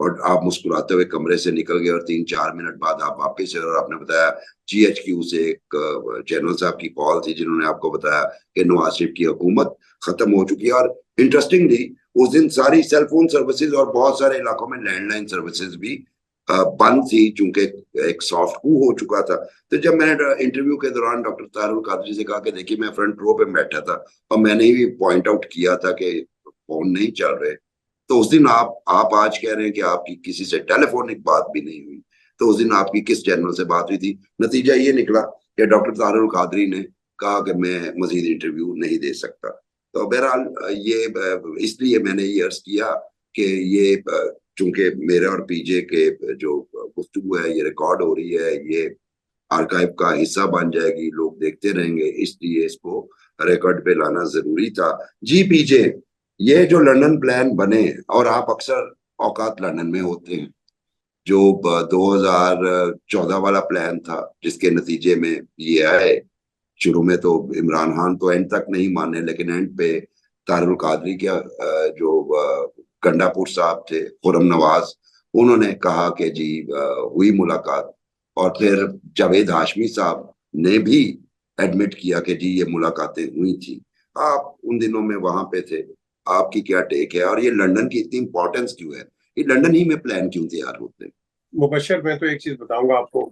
اور آپ مسکراتے ہوئے کمرے سے نکل گئے اور 3-4 منٹ بعد آپ واپس آئے اور آپ نے بتایا GHQ سے ایک جنرل صاحب کی کال تھی جنہوں نے آپ کو بتایا کہ نواز شریف کی حکومت ختم ہو چکی ہے. اور انٹرسٹنگلی اس دن ساری سیل فون سروسز اور بہت سارے علاقوں میں لینڈ لائن سروسز بھی بند تھی چونکہ ایک سافٹ کو ہو چکا تھا. تو جب میں نے انٹرویو کے دوران ڈاکٹر طاہر القادری سے کہا کہ دیکھیے میں فرنٹ رو پہ بیٹھا تھا اور میں نے بھی پوائنٹ آؤٹ کیا تھا کہ فون نہیں چل رہے, تو اس دن آپ آج کہہ رہے ہیں کہ آپ کی کسی سے ٹیلی فونک بات بھی نہیں ہوئی, تو اس دن آپ کی کس چینل سے بات ہوئی تھی؟ نتیجہ یہ نکلا کہ ڈاکٹر طاہر القادری نے کہا کہ میں مزید انٹرویو نہیں دے سکتا. تو بہرحال یہ اس لیے میں نے یہ عرض کیا کہ یہ چونکہ میرے اور پی جے کے جو گفتگو ہے یہ ریکارڈ ہو رہی ہے, یہ آرکائیو کا حصہ بن جائے گی, لوگ دیکھتے رہیں گے, اس لیے اس کو ریکارڈ پہ لانا ضروری تھا. جی پی جے, یہ جو لندن پلان بنے, اور آپ اکثر اوقات لندن میں ہوتے ہیں, جو 2014 والا پلان تھا جس کے نتیجے میں یہ آئے, شروع میں تو عمران خان تو اینڈ تک نہیں مانے, لیکن اینڈ پہ طاہر القادری کے جو گنڈا پور صاحب تھے, خرم نواز, انہوں نے کہا کہ جی ہوئی ملاقات, اور پھر جاوید ہاشمی صاحب نے بھی ایڈمٹ کیا کہ جی یہ ملاقاتیں ہوئی تھی. آپ ان دنوں میں وہاں پہ تھے, آپ کی کیا ٹیک ہے, اور یہ لندن کی اتنی امپورٹنس کیوں ہے, یہ لندن ہی میں پلان کیوں تیار ہوتے ہیں؟ مبشر, میں تو ایک چیز بتاؤں گا آپ کو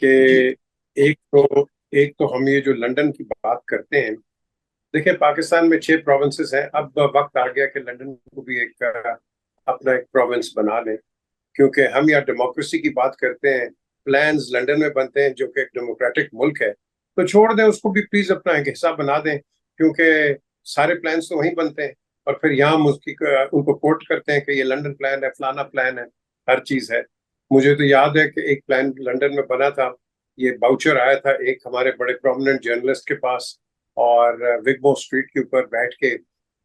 کہ ایک تو ہم یہ جو لندن کی بات کرتے ہیں, دیکھیں پاکستان میں 6 پروونسز ہیں, اب وقت آ گیا کہ لندن کو بھی اپنا ایک پروونس بنا لیں, کیونکہ ہم یہاں ڈیموکریسی کی بات کرتے ہیں, پلانز لندن میں بنتے ہیں جو کہ ایک ڈیموکریٹک ملک ہے, تو چھوڑ دیں اس کو بھی پلیز اپنا ایک حصہ بنا دیں, کیونکہ سارے پلانز تو وہیں بنتے ہیں, اور پھر یہاں ان کو کوٹ کرتے ہیں کہ یہ لندن پلان ہے, فلانا پلان ہے, ہر چیز ہے. مجھے تو یاد ہے کہ ایک پلان لندن میں بنا تھا, یہ باؤچر آیا تھا ایک ہمارے بڑے پرومیننٹ جرنلسٹ کے پاس, اور وگمو اسٹریٹ کے اوپر بیٹھ کے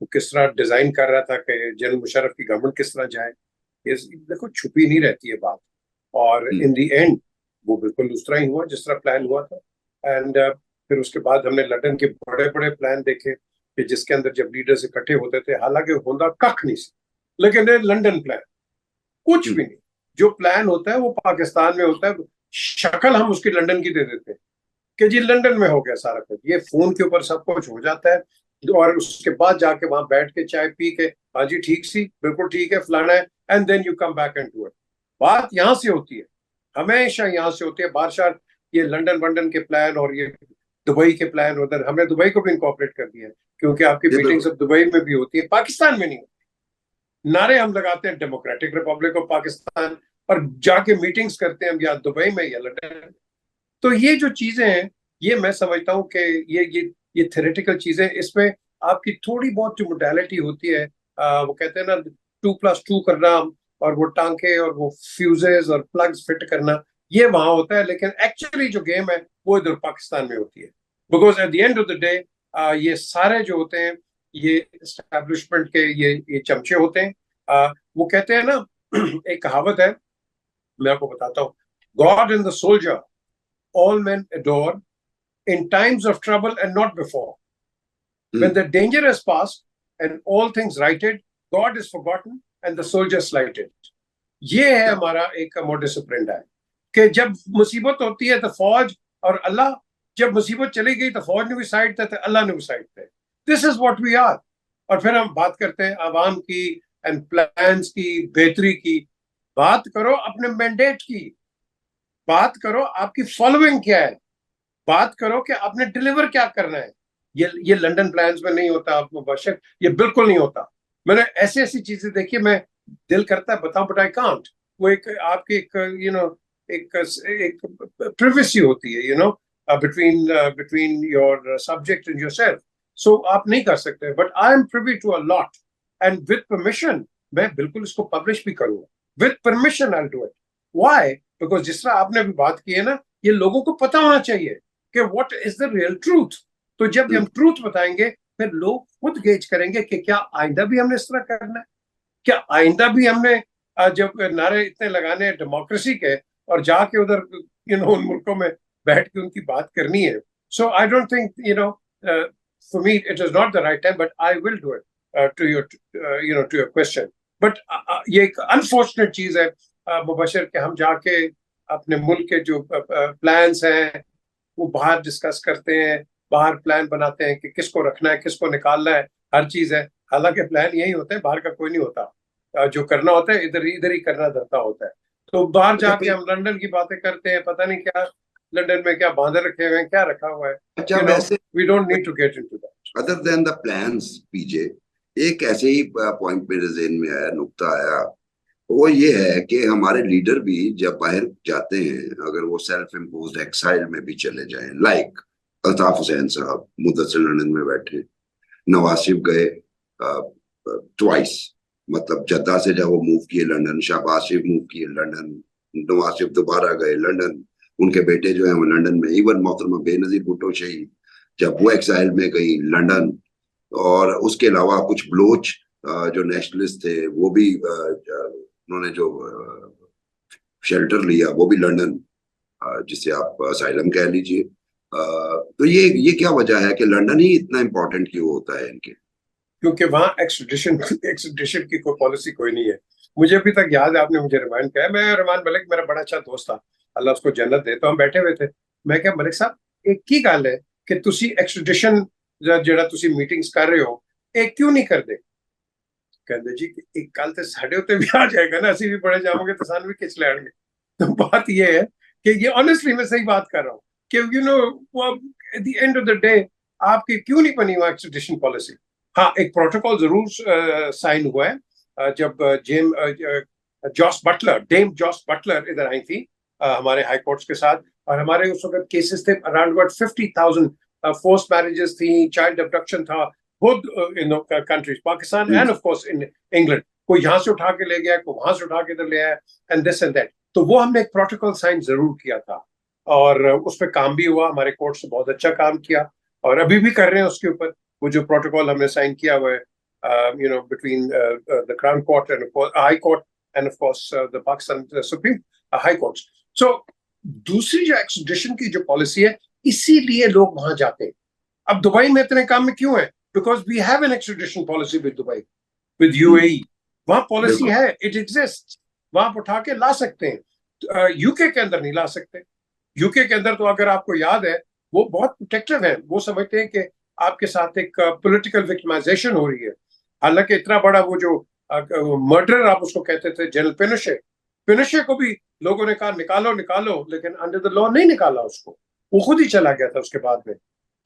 وہ کس طرح ڈیزائن کر رہا تھا کہ جنرل مشرف کی گورنمنٹ کس طرح جائے. یہ دیکھو چھپی نہیں رہتی ہے بات, اور ان دی اینڈ وہ بالکل اس طرح ہی ہوا جس طرح پلان ہوا تھا. اینڈ پھر اس کے بعد ہم نے لندن کے بڑے بڑے پلان دیکھے کہ جس کے اندر جب لیڈرز اکٹھے ہوتے تھے, حالانکہ ہوندا کخ نہیں سی, لیکن لندن پلان کچھ بھی نہیں. جو پلان ہوتا ہے وہ پاکستان میں ہوتا ہے, شکل ہم اس کی لندن کی دے دیتے ہیں کہ جی لندن میں ہو گیا سارا کچھ, یہ فون کے اوپر سب کچھ ہو جاتا ہے, اور اس کے بعد جا کے وہاں بیٹھ کے چائے پی کے ہاں جی ٹھیک سی, بالکل ٹھیک ہے, فلانا ہے, and then you come back and do it. بات یہاں سے ہوتی ہے, ہمیشہ یہاں سے ہوتی ہے. بادشاہ یہ لندن کے پلان اور یہ دبئی کے پلان, ادھر ہم نے دبئی کو بھی انکارپوریٹ کر دیا ہے, کیونکہ آپ کی میٹنگ سب دبئی میں بھی ہوتی ہے, پاکستان میں نہیں ہوتی. نعرے ہم لگاتے ہیں ڈیموکریٹک ریپبلک آف پاکستان, اور جا کے میٹنگز کرتے ہیں یا دبئی میں یا لندن. تو یہ جو چیزیں ہیں, یہ میں سمجھتا ہوں کہ یہ تھیوریٹیکل چیزیں, اس میں آپ کی تھوڑی بہت جو موڈیلٹی ہوتی ہے, وہ کہتے ہیں نا 2+2 کرنا, اور وہ ٹانکے اور وہ فیوزز اور پلگز فٹ کرنا, یہ وہاں ہوتا ہے. لیکن ایکچولی جو گیم ہے وہ ادھر پاکستان میں ہوتی ہے, because at the end of the day یہ سارے جو ہوتے ہیں یہ اسٹیبلشمنٹ کے یہ چمچے ہوتے ہیں. وہ کہتے ہیں نا, ایک کہاوت ہے, میں آپ کو بتاتا ہوں, God and the soldier all men adore in times of trouble and not before. When the danger has passed and all things righted, God is forgotten and the soldier slighted. یہ ہے ہمارا ایک موڈس آپرینڈی ہے کہ جب مصیبت ہوتی ہے تو فوج اور اللہ, جب مصیبت چلی گئی تو فوج نے بھی سائڈ تھے, اللہ نے بھی سائڈ تھے. دس از واٹ وی آر. اور پھر ہم بات کرتے ہیں عوام کی اینڈ پلانس کی, بہتری کی. بات کرو اپنے مینڈیٹ کی, بات کرو آپ کی فالوئنگ کیا ہے, بات کرو کہ آپ نے ڈیلیور کیا کرنا ہے. یہ لندن پلانز میں نہیں ہوتا, آپ مبشر, یہ بالکل نہیں ہوتا. میں نے ایسی چیزیں دیکھی, میں دل کرتا ہے بتاؤں, بٹ آئی کانٹ. وہ ایک آپ کی ایک پریویسی ہوتی ہے, between your subject and your self. So آپ نہیں کر سکتے, but I am privy to a lot, and with permission میں بالکل اس کو پبلش بھی کروں گا. With permission I do it. Why? Because جس طرح آپ نے بھی بات کی ہے نا, یہ لوگوں کو پتا ہونا چاہیے کہ what is the real truth. تو جب ہم ٹروتھ بتائیں گے پھر لوگ خود گیج کریں گے کہ کیا آئندہ بھی ہم نے اس طرح کرنا ہے, کیا آئندہ بھی ہم نے جب نعرے اتنے لگانے ہیں ڈیموکریسی کے, اور جا کے ادھر ان ملکوں میں بیٹھ کے ان کی بات کرنی ہے. So I don't think for me it is not the right time, but I will do it to your question. But یہ ایک انفارچونیٹ چیز ہے مبشر کہ ہم جا کے اپنے ملک کے جو پلانس ہیں وہ باہر ڈسکس کرتے ہیں, باہر پلان بناتے ہیں کہ کس کو رکھنا ہے, کس کو نکالنا ہے, ہر چیز ہے. حالانکہ پلان یہی ہوتا ہے, باہر کا کوئی نہیں ہوتا. جو کرنا ہوتا ہے ادھر ہی کرنا دھرتا ہوتا ہے. تو باہر جا کے ہم لنڈن کی باتیں کرتے ہیں, پتہ نہیں کیا لنڈن میں کیا باندر رکھے ہوئے ہیں, کیا رکھا ہوا ہے. اچھا ویسے We don't need to get into that. Other than the plans P J, ایک ایسے ہی پوائنٹ میرے ذہن میں آیا, نقطہ آیا, وہ یہ ہے کہ ہمارے لیڈر بھی جب باہر جاتے ہیں, اگر وہ سیلف امپوزڈ ایکسائل میں بھی چلے جائیں, لائک الطاف حسین صاحب مدثر لندن میں بیٹھے, نواز شریف گئے ٹوائس, مطلب جدہ سے جب وہ موو کیے لنڈن, شہباز شریف موو کیے لنڈن, نواز شریف دوبارہ گئے لنڈن, ان کے بیٹے جو ہیں وہ لنڈن میں, ایون محترمہ بے نظیر بھٹو شہید جب وہ ایکسائل میں گئی لنڈن, اور اس کے علاوہ کچھ بلوچ جو نیشنلسٹ تھے وہ بھی انہوں نے جو شیلٹر لیا وہ بھی لنڈن, جسے آپ اسائلم کہہ لیجئے. تو یہ کیا وجہ ہے کہ لنڈن ہی اتنا امپورٹنٹ کیوں ہوتا ہے ان کے؟ کیونکہ وہاں ایکسٹریڈیشن کی کوئی پالیسی کوئی نہیں ہے. مجھے ابھی تک یاد ہے, آپ نے مجھے ریمائنڈ کیا, میں رحمان ملک میرا بڑا اچھا دوست تھا, اللہ اس کو جنت دے, تو ہم بیٹھے ہوئے تھے, میں کہا ملک صاحب ایک کی گل ہے کہ تسی ایکسٹریڈیشن جڑا تسی میٹنگز کر رہے ہو ایک کیوں نہیں کر دے. کہتے جی ایک کل تے ساڈے اوتے بھی آ جائے گا نا, اسی بھی بڑے جاؤں گے تو سانو بھی کھچ لین گے. تو بات یہ ہے کہ یہ آنیسٹلی میں صحیح بات کر رہا ہوں کہ you know at the end of the day آپ کی کیوں نہیں بنی ہوا ایکسٹریڈیشن پالیسی. ہاں ایک پروٹوکول ضرور سائن ہوا ہے جب ڈیم جوس بٹلر ادھر آئی تھی ہمارے ہائی کورٹس کے ساتھ, اور ہمارے اس وقت کیسز تھے اراؤنڈ اباؤٹ 50,000 فورس میرجز تھیں, چائلڈ ابڈکشن تھا, both in countries, Pakistan and of course in England. کوئی یہاں سے اٹھا کے لے گیا, کوئی وہاں سے اٹھا کے ادھر لے آیا, and this and that. تو وہ ہم نے ایک پروٹوکول سائن ضرور کیا تھا, اور اس پہ کام بھی ہوا, ہمارے کورٹ سے بہت اچھا کام کیا, اور ابھی بھی کر رہے ہیں اس کے اوپر. وہ جو پروٹوکول ہم نے سائن کیا ہوا ہے between the Crown Court and of course High Court and of course the Pakistan Supreme High Courts. So دوسری جو ایکسٹریڈیشن کی جو پالیسی ہے, اسی لیے لوگ وہاں جاتے ہیں. اب دبئی میں اتنے کام میں کیوں ہیں؟ Because we have an extradition policy with Dubai, with UAE. وہاں پالیسی ہے, it exists. وہاں اٹھا کے لا سکتے ہیں. یو کے اندر نہیں لا سکتے. یو کے اندر تو اگر آپ کو یاد ہے وہ بہت پروٹیکٹیو ہیں, وہ سمجھتے ہیں کہ آپ کے ساتھ ایک پولیٹیکل وکٹمائزیشن ہو رہی ہے. حالانکہ اتنا بڑا وہ جو مرڈر آپ اس کو کہتے تھے جنرل پینوشے کو بھی لوگوں نے کہا نکالو, لیکن انڈر دا لا نہیں نکالا اس کو, وہ خود ہی چلا گیا تھا اس کے بعد میں.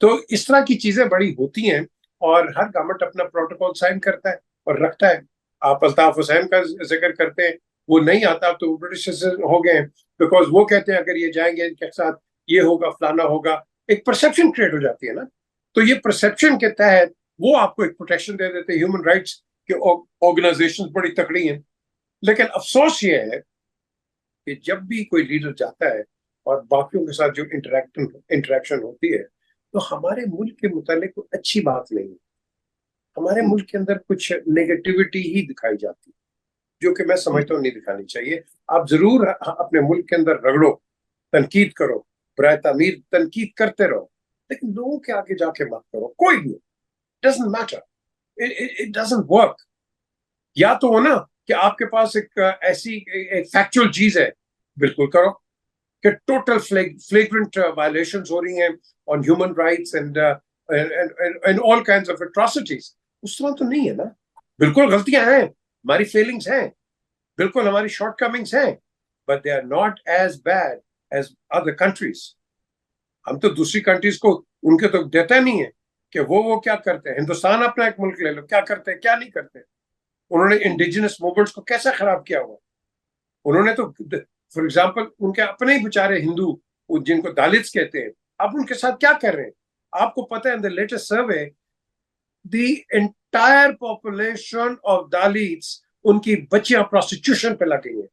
تو اس طرح کی چیزیں بڑی ہوتی ہیں, اور ہر گورنمنٹ اپنا پروٹوکول سائن کرتا ہے اور رکھتا ہے. آپ الطاف حسین کا ذکر کرتے ہیں, وہ نہیں آتا تو برٹش ہو گئے ہیں, بیکاز وہ کہتے ہیں اگر یہ جائیں گے ان کے ساتھ یہ ہوگا فلانا ہوگا, ایک پرسیپشن کریٹ ہو جاتی ہے نا. تو یہ پرسیپشن کے تحت وہ آپ کو ایک پروٹیکشن دے دیتے ہیں. ہیومن رائٹس کے آرگنائزیشن بڑی تکڑی ہیں, لیکن افسوس یہ ہے کہ جب بھی کوئی لیڈر جاتا ہے اور باقیوں کے ساتھ جو انٹریکشن ہوتی ہے تو ہمارے ملک کے متعلق کوئی اچھی بات نہیں ہے. ہمارے ملک کے اندر کچھ نیگیٹیوٹی ہی دکھائی جاتی ہے, جو کہ میں سمجھتا ہوں نہیں دکھانی چاہیے. آپ ضرور اپنے ملک کے اندر رگڑو, تنقید کرو, برائے تعمیر تنقید کرتے رہو, لیکن لوگوں کے آگے جا کے مت کرو. کوئی بھی doesn't matter, it doesn't work. یا تو ہو نا کہ آپ کے پاس ایک ایسی فیکچوئل چیز ہے, بالکل کرو کہ ٹوٹل فلیگرنٹ وائلیشنز ہو رہی ہیں on human rights and all kinds of atrocities. اس طرح تو نہیں ہے نا. بالکل غلطیاں ہیں, ہماری فیلنگز ہیں, بالکل ہماری شارٹ کمنگز ہیں, but they are not as bad as other countries. ہم تو دوسری کنٹریز کو ان کے تو دیتا نہیں ہے کہ وہ کیا کرتے ہیں. ہندوستان اپنا ایک ملک لے لو, کیا کرتے ہیں کیا نہیں کرتے. انہوں نے انڈیجنس موومنٹس کو کیسا خراب کیا ہوا. انہوں نے تو فار ایگزامپل ان کے اپنے ہی بیچارے ہندو جن کو دالتس کہتے ہیں, آپ ان کے ساتھ کیا کر رہے ہیں. آپ کو پتہ ہے in the latest survey the entire population of Dalits, ان کی بچیاں پروسٹیٹیوشن پہ لگی ہیں,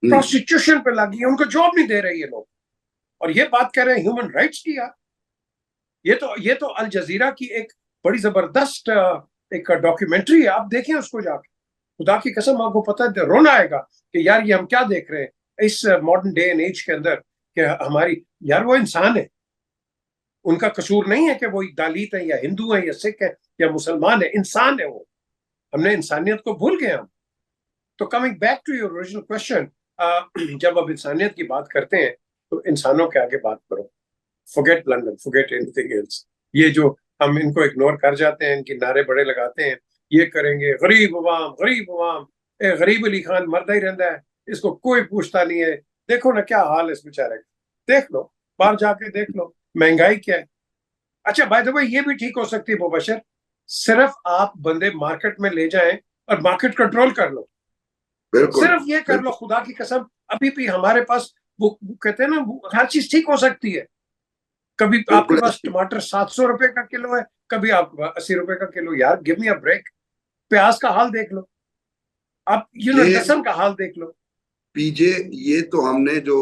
پروسٹیٹیوشن پہ لگی ہیں, ان کو جاب نہیں دے رہے یہ لوگ, اور یہ بات کر رہے ہیں ہیومن رائٹس کی. یہ تو الجزیرہ کی ایک بڑی زبردست ایک ڈاکیومنٹری ہے, آپ دیکھیں اس کو جا کے. خدا کی قسم آپ کو پتہ ہے رونا آئے گا کہ یار یہ ہم کیا دیکھ رہے ہیں اس ماڈرن ڈے اینڈ ایج کے اندر, کہ ہماری یار وہ انسان ہے, ان کا قصور نہیں ہے کہ وہ دالت ہیں یا ہندو ہیں یا سکھ ہیں یا مسلمان ہیں, انسان ہے وہ. ہم نے انسانیت کو بھول گئے. ہم تو coming back to your original question, جب اب انسانیت کی بات کرتے ہیں تو انسانوں کے آگے بات کرو. forget London, forget anything else. یہ جو ہم ان کو اگنور کر جاتے ہیں, ان کی نعرے بڑے لگاتے ہیں, یہ کریں گے, غریب عوام غریب عوام, غریب علی خان مردہ ہی رہتا ہے, اس کو کوئی پوچھتا نہیں ہے. دیکھو نا کیا حال ہے اس بیچارے کا, دیکھ لو باہر جا کے دیکھ لو مہنگائی کیا ہے. اچھا بائی دا وے یہ بھی ٹھیک ہو سکتی ہے مبشر, صرف آپ بندے مارکیٹ میں لے جائیں اور مارکیٹ کنٹرول کر لو, بالکل صرف یہ کر لو. خدا کی قسم ابھی بھی ہمارے پاس وہ کہتے ہیں نا ہر چیز ٹھیک ہو سکتی ہے. کبھی آپ کے پاس ٹماٹر 700 روپے کا کلو ہے, کبھی آپ کے پاس 80 روپے کا کلو. یار گیو می اے بریک. پیاز کا حال دیکھ لو آپ, لہسن کا حال دیکھ لو. پی جے یہ تو ہم نے جو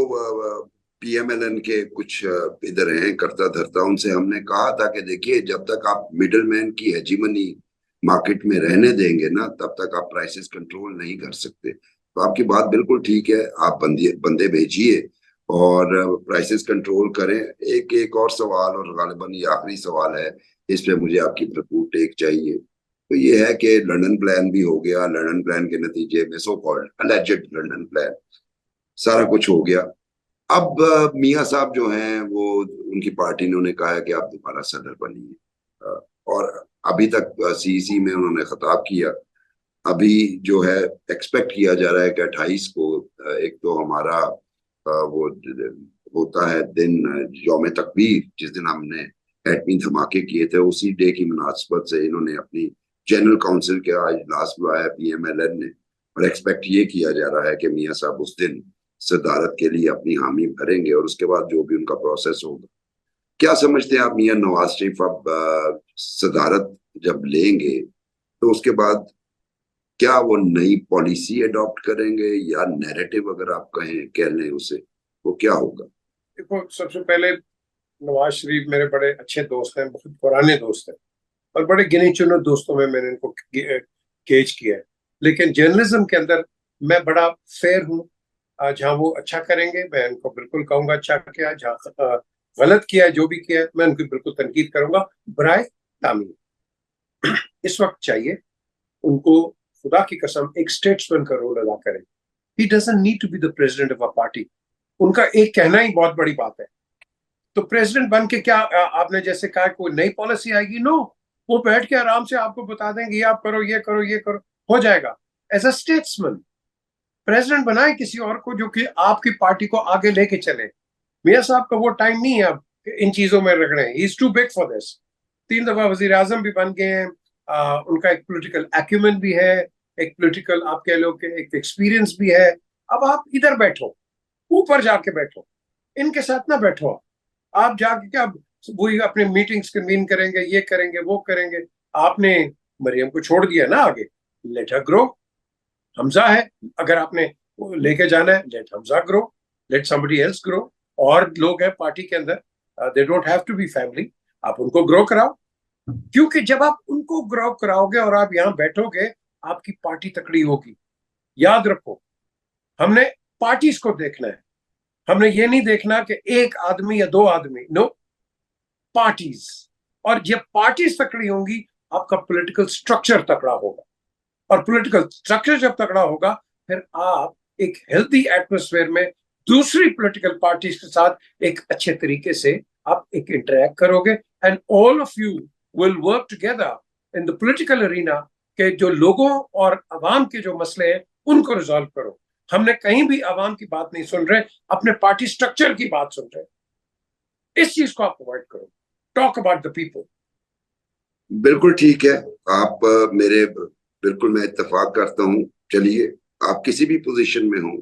پی ایم ایل این کے کچھ ادھر ہیں کرتا دھرتا, ان سے ہم نے کہا تھا کہ دیکھیے جب تک آپ مڈل مین کی ہیجیمنی مارکیٹ میں رہنے دیں گے نا تب تک آپ پرائسز کنٹرول نہیں کر سکتے. تو آپ کی بات بالکل ٹھیک ہے, آپ بندے بھیجیے اور پرائسز کنٹرول کریں. ایک اور سوال, اور غالباً یہ آخری سوال ہے, اس پہ مجھے آپ کی بھرپور ٹیک چاہیے. تو یہ ہے کہ لنڈن پلان بھی ہو گیا, لنڈن پلان کے نتیجے میں سو کالڈ اللیجڈ لنڈن پلان سارا کچھ ہو گیا. اب میاں صاحب جو ہیں وہ ان کی پارٹی نے انہیں کہا ہے کہ آپ دوبارہ صدر بنیے, اور ابھی تک سی سی میں انہوں نے خطاب کیا. ابھی جو ہے ایکسپیکٹ کیا جا رہا ہے کہ 28 کو ایک تو ہمارا وہ ہوتا ہے دن یوم تکبیر, جس دن ہم نے ایٹمی دھماکے کیے تھے, اسی ڈے کی مناسبت سے انہوں نے اپنی جنرل کاؤنسل کا اجلاس بلایا پی ایم ایل این نے, اور ایکسپیکٹ یہ کیا جا رہا ہے کہ میاں صاحب اس دن صدارت کے لیے اپنی حامی بھریں گے, اور اس کے بعد جو بھی ان کا پروسیس ہوگا. کیا سمجھتے ہیں آپ میاں نواز شریف اب صدارت جب لیں گے تو اس کے بعد کیا وہ نئی پالیسی اڈاپٹ کریں گے, یا نیریٹو اگر آپ کہہ لیں اسے, وہ کیا ہوگا؟ دیکھو سب سے پہلے نواز شریف میرے بڑے اچھے دوست ہیں, بہت پرانے دوست ہیں, اور بڑے گنے چنے دوستوں میں نے ان کو گیج کیا ہے. لیکن جرنلزم کے اندر میں بڑا فیئر ہوں. جہاں وہ اچھا کریں گے میں ان کو بالکل کہوں گا اچھا کیا, جہاں غلط کیا جو بھی کیا میں ان کی بالکل تنقید کروں گا برائے تعمیر. اس وقت چاہیے ان کو خدا کی قسم ایک اسٹیٹسمین کا رول ادا کریں. He doesn't need to be the president of a party. ان کا ایک کہنا ہی بہت بڑی بات ہے. تو پریزیڈنٹ بن کے کیا آپ نے جیسے کہا کوئی نئی پالیسی آئے گی؟ نو, وہ بیٹھ کے آرام سے آپ کو بتا دیں گے یہ آپ کرو, یہ کرو, یہ کرو, ہو جائے گا. ایز اے اسٹیٹسمین پریزیڈنٹ بنائے کسی اور کو جو کہ آپ کی پارٹی کو آگے لے کے چلے. میاں صاحب کا وہ ٹائم نہیں ہے اب ان چیزوں میں رگڑے. ہی از ٹو بگ فار دس. 3 دفعہ وزیر اعظم بھی بن گئے ہیں, ان کا ایک پولیٹیکل ایکیومن بھی ہے, ایک پولیٹیکل آپ کہہ لو کہ ایک ایکسپیرینس بھی ہے. اب آپ ادھر بیٹھو, اوپر جا کے بیٹھو, ان کے ساتھ نہ بیٹھو. آپ جا کے کیا وہی اپنے میٹنگز کنوین کریں گے, یہ کریں گے, وہ کریں گے. آپ نے مریم کو چھوڑ دیا نا آگے, لیٹ ہر گرو. حمزہ ہے, اگر آپ نے لے کے جانا ہے لیٹ حمزہ گرو, لیٹ somebody else grow. اور لوگ ہیں پارٹی کے اندر, they don't have to be family, آپ ان کو گرو کراؤ. کیونکہ جب آپ ان کو گرو کراؤ گے اور آپ یہاں بیٹھو گے آپ کی پارٹی تکڑی ہوگی. یاد رکھو ہم نے پارٹیز کو دیکھنا ہے, ہم نے یہ نہیں دیکھنا کہ ایک آدمی یا 2 آدمی. نو, پارٹیز. اور جب پارٹیز تکڑی ہوں گی آپ کا پولیٹیکل سٹرکچر تکڑا ہوگا, اور پولیٹیکل سٹرکچر جب تکڑا ہوگا پھر آپ ایک ہیلتھی ایٹماسفیئر میں دوسری پولیٹیکل پارٹیز کے ساتھ ایک اچھے طریقے سے آپ ایک انٹریکٹ کرو گے. And all of you will work together in the political arena, کہ جو لوگوں اور عوام کے جو مسئلے ہیں ان کو ریزالو کرو. ہم نے کہیں بھی عوام کی بات نہیں سن رہے, اپنے پارٹی سٹرکچر کی بات سن رہے. اس چیز کو آپ اوائڈ کرو. Talk about the people. بالکل ٹھیک ہے, آپ میرے بالکل میں اتفاق کرتا ہوں. چلیے آپ کسی بھی پوزیشن میں ہوں,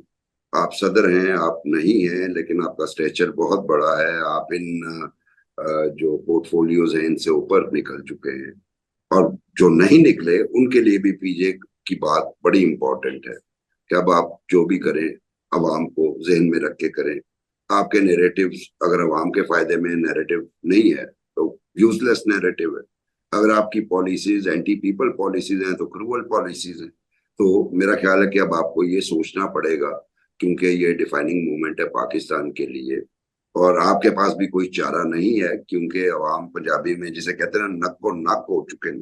آپ صدر ہیں آپ نہیں ہیں, لیکن آپ کا اسٹیچر بہت بڑا ہے. آپ ان جو پورٹ فولیوز ہیں ان سے اوپر نکل چکے ہیں, اور جو نہیں نکلے ان کے لیے بھی پی جے کی بات بڑی امپورٹنٹ ہے کہ اب آپ جو بھی کریں عوام کو ذہن میں رکھ کے کریں. آپ کے نیریٹو اگر عوام کے فائدے میں نیریٹو نہیں ہے تو یوز لیس نیریٹو ہے. اگر آپ کی پالیسیز اینٹی پیپل پالیسیز ہیں تو کرول پالیسیز ہیں. تو میرا خیال ہے کہ اب آپ کو یہ سوچنا پڑے گا, کیونکہ یہ ڈیفائننگ مومنٹ ہے پاکستان کے لیے, اور آپ کے پاس بھی کوئی چارہ نہیں ہے, کیونکہ عوام پنجابی میں جسے کہتے ہیں نک کو نک ہو چکے ہیں.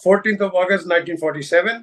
14th of August 1947,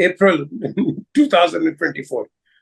April 2024।